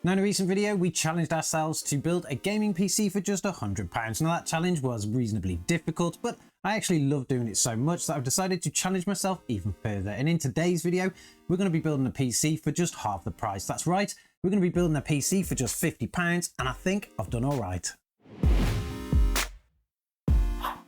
Now in a recent video, we challenged ourselves to build a gaming PC for just £100. Now that challenge was reasonably difficult, but I actually love doing it so much that I've decided to challenge myself even further. And in today's video, we're going to be building a PC for just half the price. That's right, we're going to be building a PC for just £50, and I think I've done all right.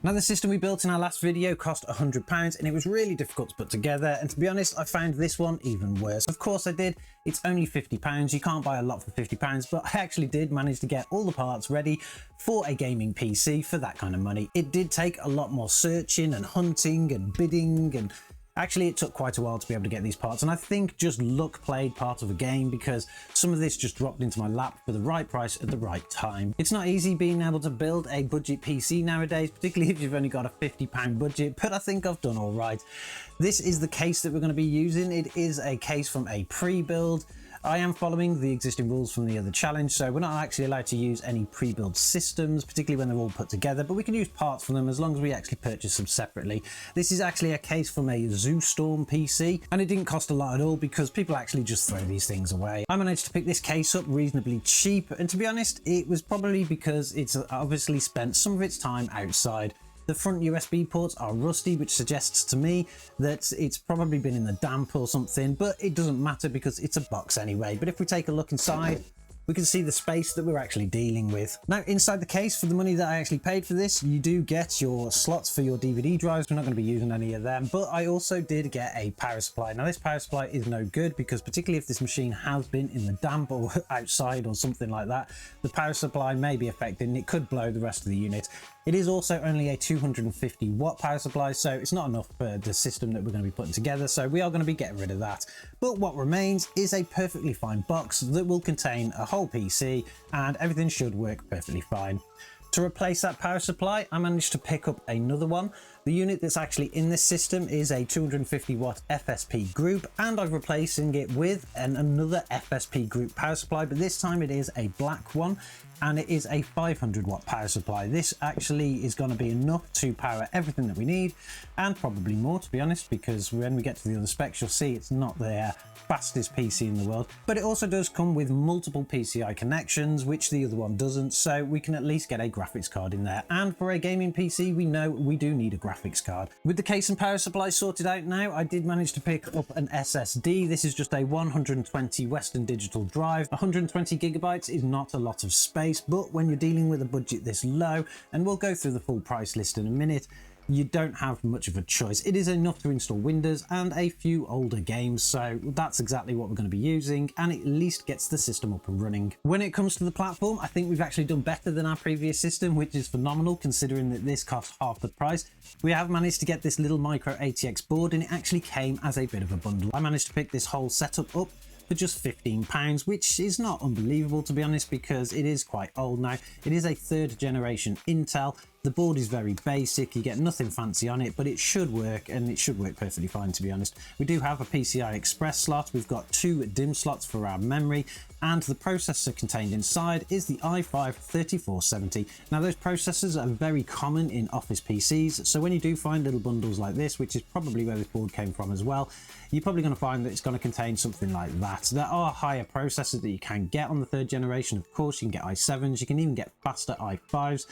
Now the system we built in our last video cost £100 and it was really difficult to put together, and to be honest I found this one even worse. Of course I did, it's only £50, you can't buy a lot for £50, but I actually did manage to get all the parts ready for a gaming PC for that kind of money. It did take a lot more searching and hunting and bidding, and actually it took quite a while to be able to get these parts, and I think just luck played part of the game because some of this just dropped into my lap for the right price at the right time. It's not easy being able to build a budget PC nowadays, particularly if you've only got a £50 budget, but I think I've done all right. This is the case that we're going to be using. It is a case from a pre-build. I am following the existing rules from the other challenge, so we're not actually allowed to use any pre-built systems, particularly when they're all put together, but we can use parts from them as long as we actually purchase them separately. This is actually a case from a ZooStorm PC, and it didn't cost a lot at all because people actually just throw these things away. I managed to pick this case up reasonably cheap, and to be honest, it was probably because it's obviously spent some of its time outside. The front USB ports are rusty, which suggests to me that it's probably been in the damp or something, but it doesn't matter because it's a box anyway. But if we take a look inside, we can see the space that we're actually dealing with. Now inside the case, for the money that I actually paid for this, you do get your slots for your DVD drives. We're not going to be using any of them, but I also did get a power supply. Now this power supply is no good because particularly if this machine has been in the damp or outside or something like that, the power supply may be affected and it could blow the rest of the unit. It is also only a 250 watt power supply, so it's not enough for the system that we're going to be putting together, so we are going to be getting rid of that. But what remains is a perfectly fine box that will contain a whole PC and everything should work perfectly fine. To replace that power supply, I managed to pick up another one. The unit that's actually in this system is a 250 watt FSP Group, and I'm replacing it with another FSP Group power supply, but this time it is a black one, and it is a 500 watt power supply. This actually is going to be enough to power everything that we need, and probably more, to be honest, because when we get to the other specs, you'll see it's not the fastest PC in the world, but it also does come with multiple PCI connections, which the other one doesn't, so we can at least get a graphics card in there. And for a gaming PC, we know we do need a graphics card. With the case and power supply sorted out now, I did manage to pick up an SSD. This is just a 120 Western Digital drive. 120 gigabytes is not a lot of space, but when you're dealing with a budget this low, and we'll go through the full price list in a minute, you don't have much of a choice. It is enough to install Windows and a few older games, so that's exactly what we're going to be using, and it at least gets the system up and running. When it comes to the platform, I think we've actually done better than our previous system, which is phenomenal considering that this cost half the price. We have managed to get this little micro ATX board, and it actually came as a bit of a bundle. I managed to pick this whole setup up for just £15, which is not unbelievable, to be honest, because it is quite old now. It is a 3rd generation Intel. The board is very basic, you get nothing fancy on it, but it should work, and it should work perfectly fine, to be honest. We do have a PCI Express slot, we've got 2 DIMM slots for our memory, and the processor contained inside is the i5-3470. Now those processors are very common in office PCs, so when you do find little bundles like this, which is probably where this board came from as well, you're probably going to find that it's going to contain something like that. There are higher processors that you can get on the 3rd generation, of course. You can get i7s, you can even get faster i5s,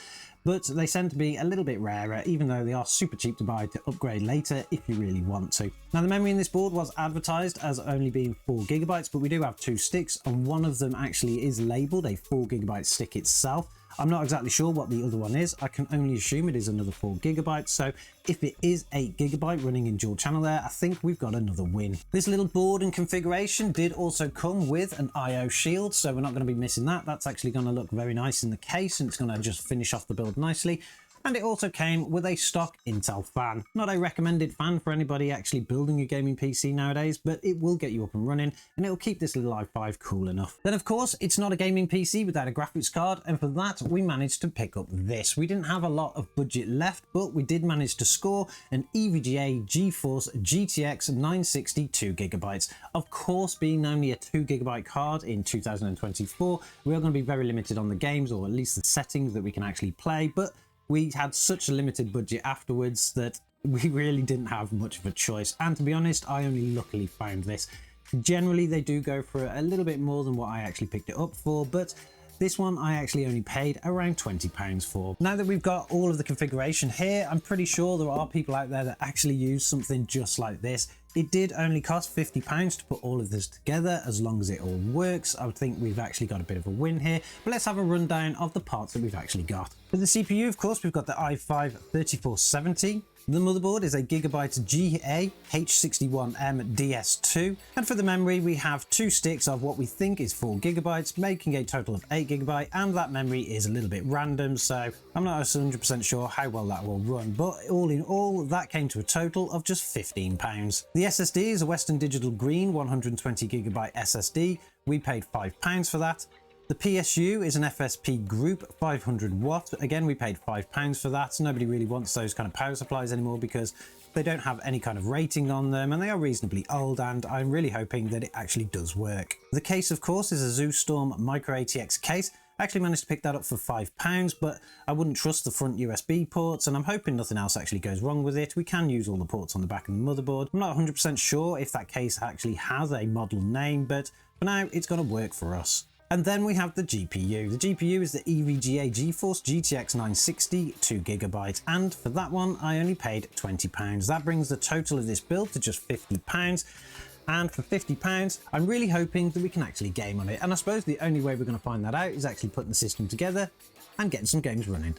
but they tend to be a little bit rarer, even though they are super cheap to buy to upgrade later if you really want to. Now the memory in this board was advertised as only being 4 gigabytes, but we do have 2 sticks, and one of them actually is labeled a 4 gigabyte stick itself. I'm not exactly sure what the other one is. I can only assume it is another 4 gigabytes. So if it is 8 gigabyte running in dual channel there, I think we've got another win. This little board and configuration did also come with an IO shield, so we're not going to be missing that. That's actually going to look very nice in the case, and it's going to just finish off the build nicely. And it also came with a stock Intel fan. Not a recommended fan for anybody actually building a gaming PC nowadays, but it will get you up and running, and it'll keep this little i5 cool enough. Then of course, it's not a gaming PC without a graphics card, and for that we managed to pick up this. We didn't have a lot of budget left, but we did manage to score an EVGA Geforce GTX 960 2GB. Of course, being only a 2GB card in 2024, we are going to be very limited on the games, or at least the settings that we can actually play, but we had such a limited budget afterwards that we really didn't have much of a choice. And to be honest, I only luckily found this. Generally, they do go for a little bit more than what I actually picked it up for, but this one I actually only paid around £20 for. Now that we've got all of the configuration here, I'm pretty sure there are people out there that actually use something just like this. It did only cost £50 to put all of this together. As long as it all works, I would think we've actually got a bit of a win here. But let's have a rundown of the parts that we've actually got. For the CPU, of course, we've got the i5-3470. The motherboard is a Gigabyte H61M-DS2, and for the memory we have 2 sticks of what we think is 4 GB, making a total of 8 GB, and that memory is a little bit random, so I'm not 100% sure how well that will run, but all in all that came to a total of just £15. The SSD is a Western Digital Green 120GB SSD. We paid £5 for that. The PSU is an FSP Group 500 watt. Again, we paid £5 for that. Nobody really wants those kind of power supplies anymore because they don't have any kind of rating on them and they are reasonably old, and I'm really hoping that it actually does work. The case, of course, is a ZooStorm Micro ATX case. I actually managed to pick that up for £5, but I wouldn't trust the front USB ports, and I'm hoping nothing else actually goes wrong with it. We can use all the ports on the back of the motherboard. I'm not 100% sure if that case actually has a model name, but for now it's going to work for us. And then we have the GPU. The GPU is the EVGA Geforce GTX 960 2GB, and for that one I only paid £20. That brings the total of this build to just £50. And for £50, I'm really hoping that we can actually game on it. And I suppose the only way we're going to find that out is actually putting the system together and getting some games running.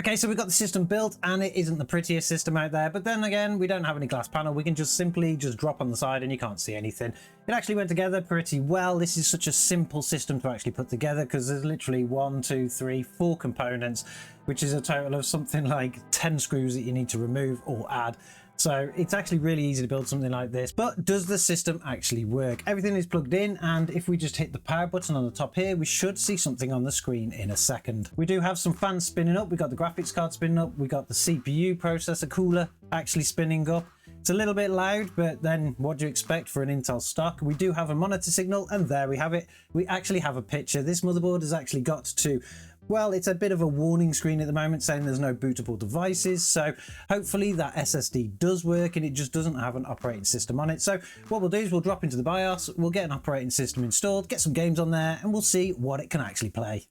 Okay, so we've got the system built and it isn't the prettiest system out there, but then again, we don't have any glass panel. We can just simply drop on the side and you can't see anything. It actually went together pretty well. This is such a simple system to actually put together because there's literally 1, 2, 3, 4 components, which is a total of something like 10 screws that you need to remove or add. So it's actually really easy to build something like this. But does the system actually work? Everything is plugged in, and if we just hit the power button on the top here, we should see something on the screen in a second. We do have some fans spinning up. We got the graphics card spinning up. We got the CPU processor cooler actually spinning up. It's a little bit loud, but then what do you expect for an Intel stock? We do have a monitor signal, and there we have it. We actually have a picture. This motherboard has actually got to, well, it's a bit of a warning screen at the moment saying there's no bootable devices. So hopefully that SSD does work and it just doesn't have an operating system on it. So what we'll do is we'll drop into the BIOS, we'll get an operating system installed, get some games on there, and we'll see what it can actually play.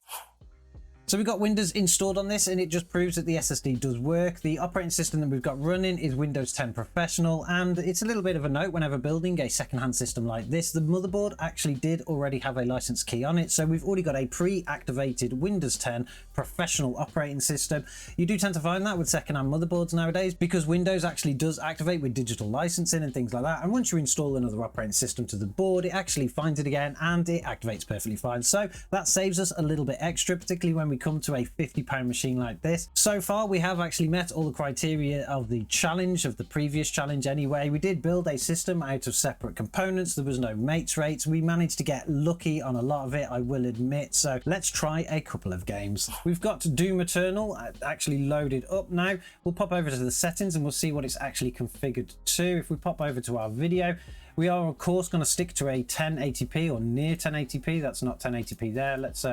So we've got Windows installed on this, and it just proves that the SSD does work. The operating system that we've got running is Windows 10 Professional, and it's a little bit of a note whenever building a second-hand system like this. The motherboard actually did already have a license key on it, so we've already got a pre-activated Windows 10 Professional operating system. You do tend to find that with second-hand motherboards nowadays because Windows actually does activate with digital licensing and things like that, and once you install another operating system to the board, it actually finds it again and it activates perfectly fine. So that saves us a little bit extra, particularly when we come to a £50 machine like this. So far, we have actually met all the criteria of the challenge, of the previous challenge anyway. We did build a system out of separate components. There was no mates rates. We managed to get lucky on a lot of it, I will admit. So let's try a couple of games. We've got Doom Eternal actually loaded up now. We'll pop over to the settings and we'll see what it's actually configured to. If we pop over to our video, we are of course going to stick to a 1080p or near 1080p. That's not 1080p there. Let's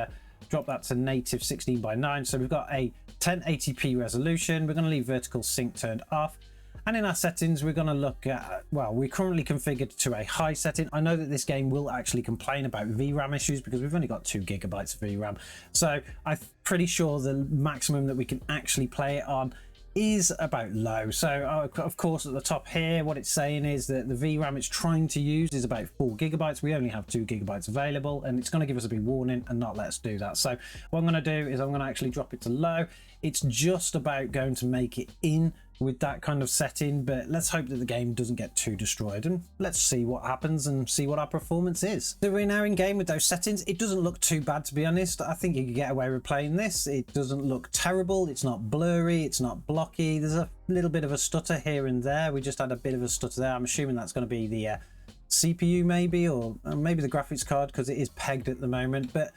drop that to native 16:9. So we've got a 1080p resolution. We're going to leave vertical sync turned off. And in our settings, we're going to look at, well, we're currently configured to a high setting. I know that this game will actually complain about VRAM issues because we've only got 2 gigabytes of VRAM. So I'm pretty sure the maximum that we can actually play it on is about low. So of course at the top here, what it's saying is that the VRAM it's trying to use is about 4 gigabytes. We only have 2 gigabytes available, and it's going to give us a big warning and not let us do that. So what I'm going to do is I'm going to actually drop it to low. It's just about going to make it in with that kind of setting, but let's hope that the game doesn't get too destroyed, and let's see what happens and see what our performance is. So we're now in game with those settings. It doesn't look too bad, to be honest. I think you could get away with playing this. It doesn't look terrible. It's not blurry, it's not blocky. There's a little bit of a stutter here and there. We just had a bit of a stutter there. I'm assuming that's going to be the CPU maybe, or maybe the graphics card, because it is pegged at the moment, but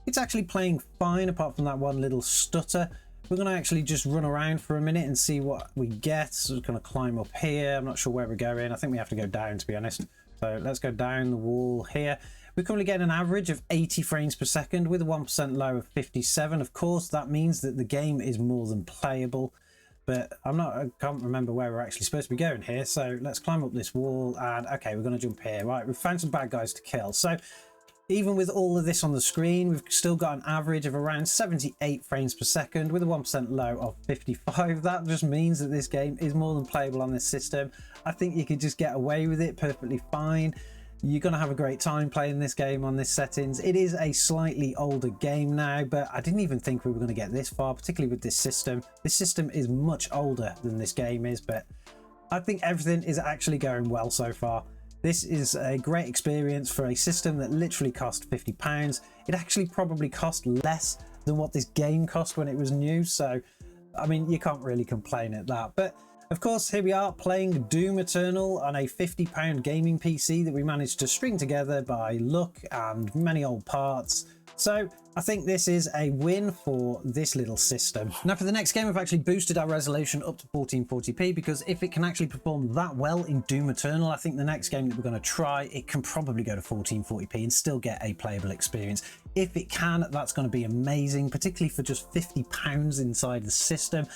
it's actually playing fine apart from that one little stutter. We're going to actually just run around for a minute and see what we get. So we're going to climb up here. I'm not sure where we're going. I think we have to go down, to be honest. So let's go down the wall here. We're currently getting an average of 80 frames per second with a 1% low of 57. Of course, that means that the game is more than playable. But I can't remember where we're actually supposed to be going here. So let's climb up this wall. And okay, we're going to jump here. Right, we've found some bad guys to kill. So even with all of this on the screen, we've still got an average of around 78 frames per second with a 1% low of 55. That just means that this game is more than playable on this system. I think you could just get away with it perfectly fine. You're going to have a great time playing this game on this settings. It is a slightly older game now, but I didn't even think we were going to get this far, particularly with this system. This system is much older than this game is, but I think everything is actually going well so far. This is a great experience for a system that literally cost £50. It actually probably cost less than what this game cost when it was new. So, I mean, you can't really complain at that. But of course, here we are playing Doom Eternal on a £50 gaming PC that we managed to string together by luck and many old parts. So I think this is a win for this little system. Now for the next game, we've actually boosted our resolution up to 1440p because if it can actually perform that well in Doom Eternal, I think the next game that we're going to try, it can probably go to 1440p and still get a playable experience. If it can, that's going to be amazing, particularly for just £50 inside the system.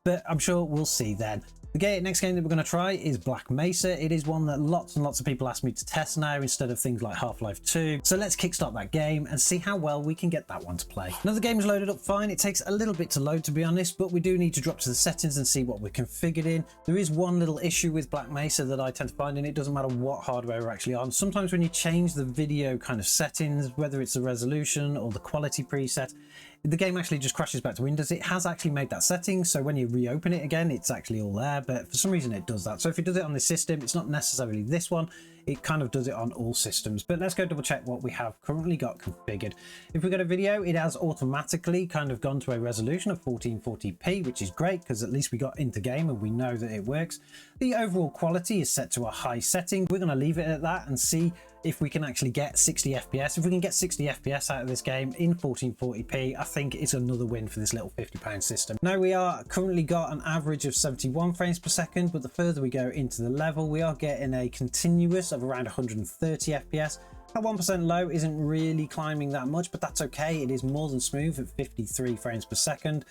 But I'm sure we'll see then. The next game that we're going to try is Black Mesa. It is one that lots and lots of people ask me to test now instead of things like Half-Life 2. So let's kickstart that game and see how well we can get that one to play. Now the game is loaded up fine. It takes a little bit to load, to be honest, but we do need to drop to the settings and see what we're configured in. There is one little issue with Black Mesa that I tend to find, and it doesn't matter what hardware we're actually on. Sometimes when you change the video kind of settings, whether it's the resolution or the quality preset, the game actually just crashes back to Windows. It has actually made that setting, so when you reopen it again, it's actually all there, but for some reason it does that. So if it does it on this system, it's not necessarily this one. It kind of does it on all systems. But let's go double check what we have currently got configured. If we go to video, it has automatically kind of gone to a resolution of 1440p, which is great because at least we got into game and we know that it works. The overall quality is set to a high setting. We're going to leave it at that and see if we can actually get 60 FPS. If we can get 60 FPS out of this game in 1440p, I think it's another win for this little £50 system. Now we are currently got an average of 71 frames per second, but the further we go into the level, we are getting a continuous of around 130 FPS. That 1% low isn't really climbing that much, but that's okay. It is more than smooth at 53 frames per second.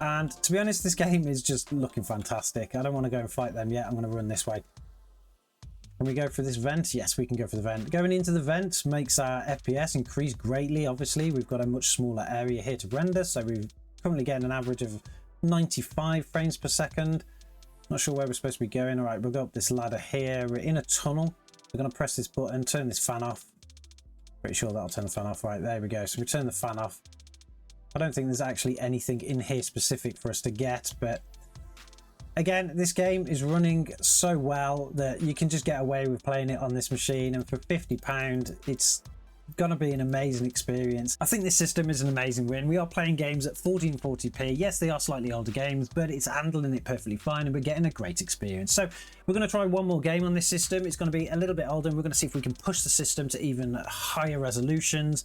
And to be honest, this game is just looking fantastic. I don't want to go and fight them yet. I'm going to run this way. Can we go for this vent? Yes, we can go for the vent. Going into the vent makes our FPS increase greatly. Obviously, we've got a much smaller area here to render, so we're currently getting an average of 95 frames per second. Not sure where we're supposed to be going. All right, we'll go up this ladder here. We're in a tunnel. We're going to press this button, turn this fan off. Pretty sure that'll turn the fan off. Right, there we go. So we turn the fan off. I don't think there's actually anything in here specific for us to get, but again, this game is running so well that you can just get away with playing it on this machine, and for £50, gonna be an amazing experience. I think this system is an amazing win. We are playing games at 1440p. Yes, they are slightly older games, but it's handling it perfectly fine and we're getting a great experience. So we're going to try one more game on this system. It's going to be a little bit older and we're going to see if we can push the system to even higher resolutions.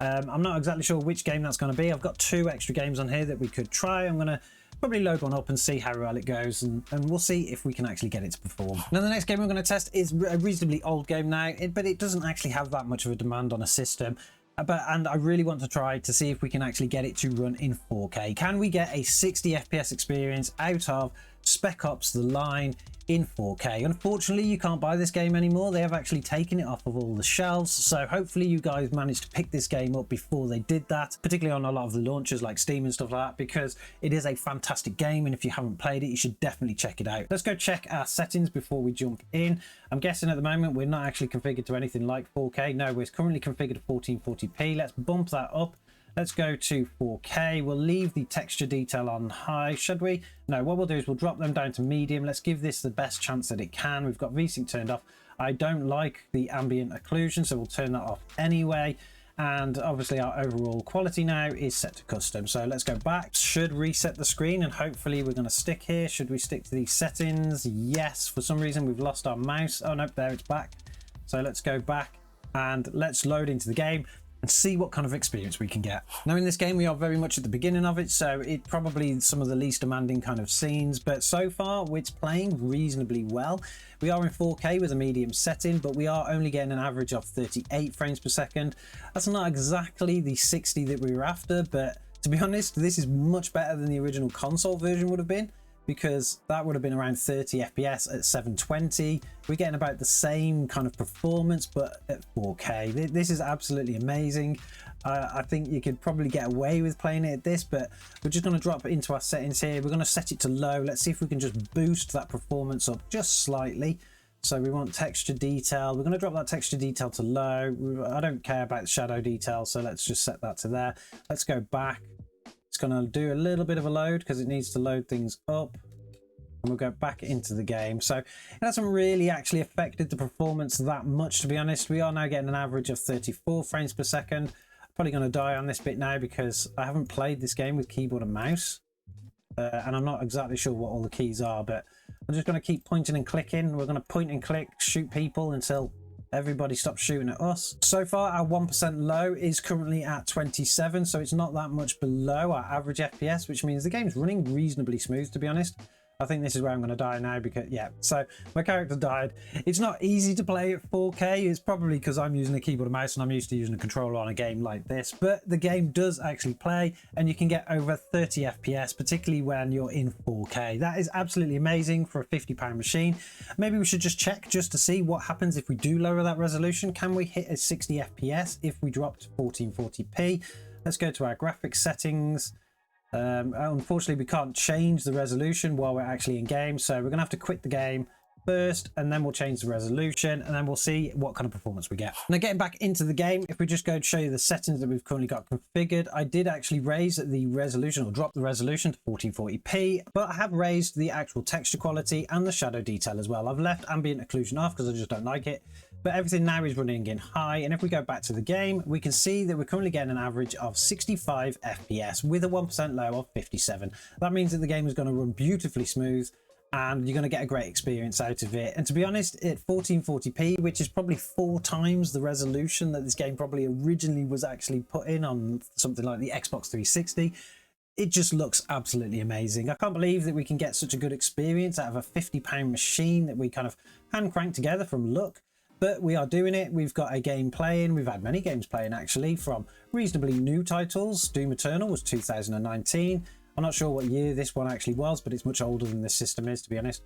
I'm not exactly sure which game that's going to be. I've got 2 extra games on here that we could try. I'm going to probably load one up and see how well it goes, and we'll see if we can actually get it to perform. Now the next game we're going to test is a reasonably old game now, but it doesn't actually have that much of a demand on a system. And I really want to try to see if we can actually get it to run in 4K. Can we get a 60 FPS experience out of Spec Ops: The Line in 4K? Unfortunately, you can't buy this game anymore. They have actually taken it off of all the shelves. So hopefully you guys managed to pick this game up before they did that, particularly on a lot of the launchers like Steam and stuff like that, because it is a fantastic game. And if you haven't played it, you should definitely check it out. Let's go check our settings before we jump in. I'm guessing at the moment we're not actually configured to anything like 4K. No, we're currently configured to 1440p. Let's bump that up. Let's go to 4K. We'll leave the texture detail on high, should we? No, what we'll do is we'll drop them down to medium. Let's give this the best chance that it can. We've got VSync turned off. I don't like the ambient occlusion, so we'll turn that off anyway. And obviously our overall quality now is set to custom. So let's go back. Should reset the screen and hopefully we're going to stick here. Should we stick to these settings? Yes. For some reason we've lost our mouse. Oh no, there it's back. So let's go back and let's load into the game and see what kind of experience we can get. Now in this game we are very much at the beginning of it, so it probably some of the least demanding kind of scenes, but so far it's playing reasonably well. We are in 4K with a medium setting, but we are only getting an average of 38 frames per second. That's not exactly the 60 that we were after, but to be honest, this is much better than the original console version would have been, because that would have been around 30 FPS at 720. We're getting about the same kind of performance, but at 4K. This is absolutely amazing. I think you could probably get away with playing it at this, but we're just going to drop into our settings here. We're going to set it to low. Let's see if we can just boost that performance up just slightly. So we want texture detail. We're going to drop that texture detail to low. I don't care about shadow detail, so let's just set that to there. Let's go back. It's going to do a little bit of a load because it needs to load things up, and we'll go back into the game. So it hasn't really actually affected the performance that much, to be honest. We are now getting an average of 34 frames per second. Probably going to die on this bit now because I haven't played this game with keyboard and mouse, and I'm not exactly sure what all the keys are, but I'm just going to keep pointing and clicking. We're going to point and click, shoot people until everybody stops shooting at us. So far our 1% low is currently at 27, so it's not that much below our average FPS, which means the game's running reasonably smooth, to be honest. I think this is where I'm going to die now because, yeah, so my character died. It's not easy to play at 4K. It's probably because I'm using a keyboard and mouse and I'm used to using a controller on a game like this, but the game does actually play and you can get over 30 FPS, particularly when you're in 4K. That is absolutely amazing for a £50 machine. Maybe we should just check just to see what happens if we do lower that resolution. Can we hit a 60 FPS if we drop to 1440p? Let's go to our graphics settings. Unfortunately we can't change the resolution while we're actually in game, so we're gonna have to quit the game first and then we'll change the resolution and then we'll see what kind of performance we get. Now getting back into the game, if we just go to show you the settings that we've currently got configured, I did actually raise the resolution or drop the resolution to 1440p, but I have raised the actual texture quality and the shadow detail as well. I've left ambient occlusion off because I just don't like it, but everything now is running in high. And if we go back to the game, we can see that we're currently getting an average of 65 FPS with a 1% low of 57. That means that the game is going to run beautifully smooth and you're going to get a great experience out of it. And to be honest, at 1440p, which is probably 4 times the resolution that this game probably originally was actually put in on something like the Xbox 360, it just looks absolutely amazing. I can't believe that we can get such a good experience out of a £50 machine that we kind of hand cranked together from Look. But we are doing it. We've got a game playing. We've had many games playing actually, from reasonably new titles. Doom Eternal was 2019. I'm not sure what year this one actually was, but it's much older than this system is, to be honest.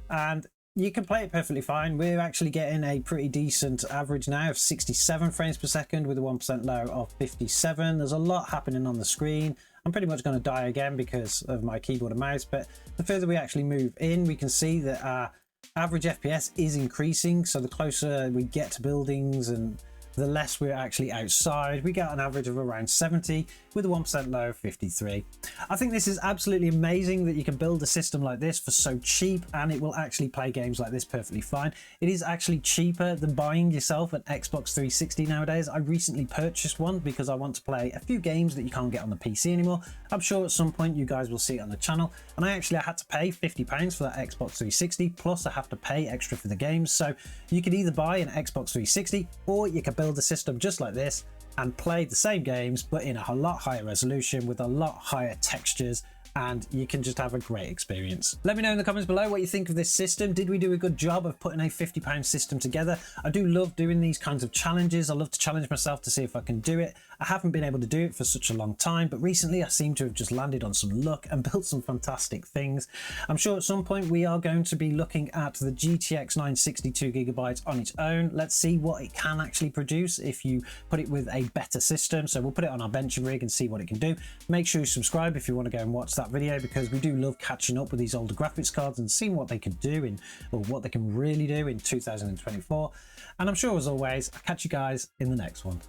And you can play it perfectly fine. We're actually getting a pretty decent average now of 67 frames per second with a 1% low of 57. There's a lot happening on the screen. I'm pretty much going to die again because of my keyboard and mouse, but the further we actually move in, we can see that our average FPS is increasing. So the closer we get to buildings and the less we're actually outside. We get an average of around 70 with a 1% low of 53. I think this is absolutely amazing that you can build a system like this for so cheap, and it will actually play games like this perfectly fine. It is actually cheaper than buying yourself an Xbox 360 nowadays. I recently purchased one because I want to play a few games that you can't get on the PC anymore. I'm sure at some point you guys will see it on the channel, and I had to pay £50 for that Xbox 360, plus I have to pay extra for the games. So you could either buy an Xbox 360 or you could build a system just like this and play the same games but in a lot higher resolution with a lot higher textures, and you can just have a great experience. Let me know in the comments below what you think of this system. Did we do a good job of putting a £50 system together? I do love doing these kinds of challenges. I love to challenge myself to see if I can do it. I haven't been able to do it for such a long time, but recently I seem to have just landed on some luck and built some fantastic things. I'm sure at some point we are going to be looking at the GTX 962GB on its own. Let's see what it can actually produce if you put it with a better system. So we'll put it on our benching rig and see what it can do. Make sure you subscribe if you want to go and watch that video, because we do love catching up with these older graphics cards and seeing what they can do or what they can really do in 2024. And I'm sure, as always, I'll catch you guys in the next one.